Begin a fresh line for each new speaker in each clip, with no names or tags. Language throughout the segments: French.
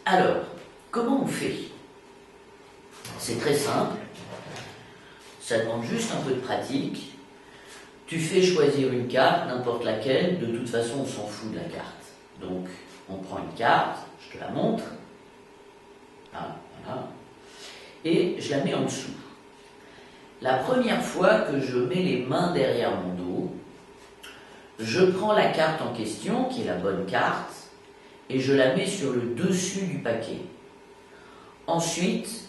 Alors, comment on fait? C'est très simple, ça demande juste un peu de pratique. Tu fais choisir une carte, n'importe laquelle, de toute façon on s'en fout de la carte. Donc on prend une carte, je te la montre, ah, voilà, et je la mets en dessous. La première fois que je mets les mains derrière mon dos, je prends la carte en question, qui est la bonne carte, et je la mets sur le dessus du paquet. Ensuite,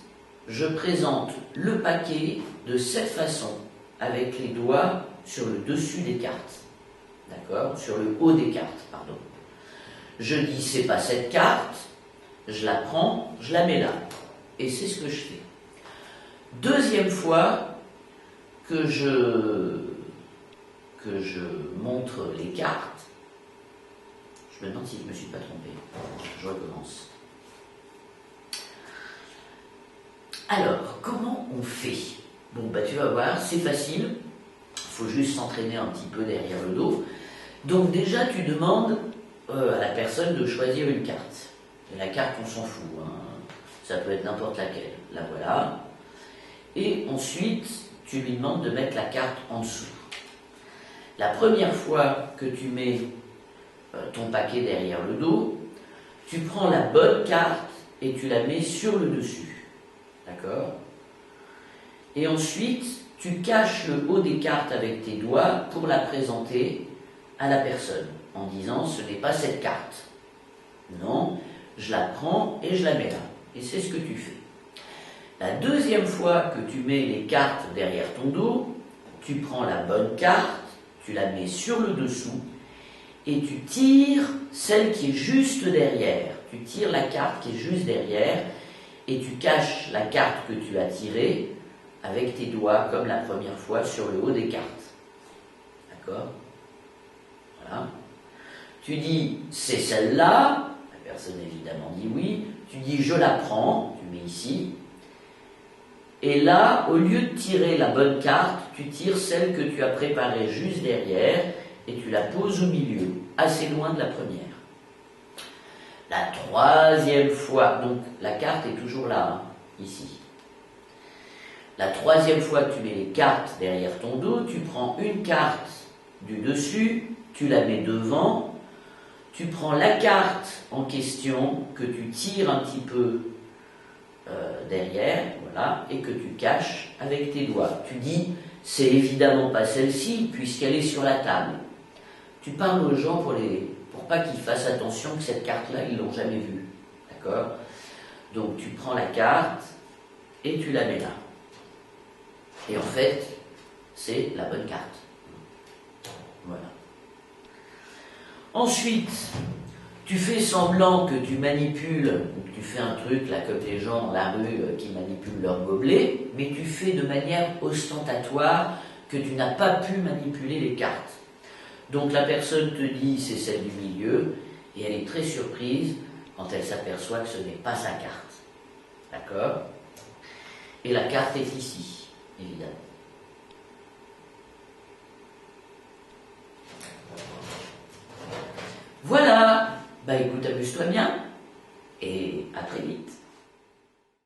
je présente le paquet de cette façon, avec les doigts sur le dessus des cartes. D'accord? Sur le haut des cartes, pardon. Je dis, c'est pas cette carte, je la prends, je la mets là. Et c'est ce que je fais. Deuxième fois que je montre les cartes, je me demande si je ne me suis pas trompé. Je recommence. Alors, comment on fait? Bon, bah tu vas voir, c'est facile. Il faut juste s'entraîner un petit peu derrière le dos. Donc déjà, tu demandes à la personne de choisir une carte. Et la carte, on s'en fout. Hein. Ça peut être n'importe laquelle. La voilà. Et ensuite, tu lui demandes de mettre la carte en dessous. La première fois que tu mets ton paquet derrière le dos, tu prends la bonne carte et tu la mets sur le dessus. D'accord? Et ensuite, tu caches le haut des cartes avec tes doigts pour la présenter à la personne, en disant, ce n'est pas cette carte. Non, je la prends et je la mets là. Et c'est ce que tu fais. La deuxième fois que tu mets les cartes derrière ton dos, tu prends la bonne carte, tu la mets sur le dessous, et tu tires celle qui est juste derrière. Tu tires la carte qui est juste derrière, et tu caches la carte que tu as tirée avec tes doigts, comme la première fois, sur le haut des cartes. D'accord? Voilà. Tu dis, c'est celle-là. La personne, évidemment, dit oui. Tu dis, je la prends. Tu mets ici. Et là, au lieu de tirer la bonne carte, tu tires celle que tu as préparée juste derrière et tu la poses au milieu, assez loin de la première. La troisième fois, donc la carte est toujours là, hein, ici. La troisième fois que tu mets les cartes derrière ton dos, tu prends une carte du dessus, tu la mets devant, tu prends la carte en question que tu tires un petit peu derrière, voilà, et que tu caches avec tes doigts. Tu dis, c'est évidemment pas celle-ci, puisqu'elle est sur la table. Tu parles aux gens pour pas qu'ils fassent attention que cette carte-là, ils l'ont jamais vue. D'accord? Donc tu prends la carte et tu la mets là. Et en fait, c'est la bonne carte. Voilà. Ensuite, tu fais semblant que tu manipules, ou que tu fais un truc là comme les gens dans la rue qui manipulent leur gobelet, mais tu fais de manière ostentatoire que tu n'as pas pu manipuler les cartes. Donc la personne te dit c'est celle du milieu, et elle est très surprise quand elle s'aperçoit que ce n'est pas sa carte. D'accord? Et la carte est ici, évidemment. Voilà, bah écoute, amuse-toi bien, et à très vite.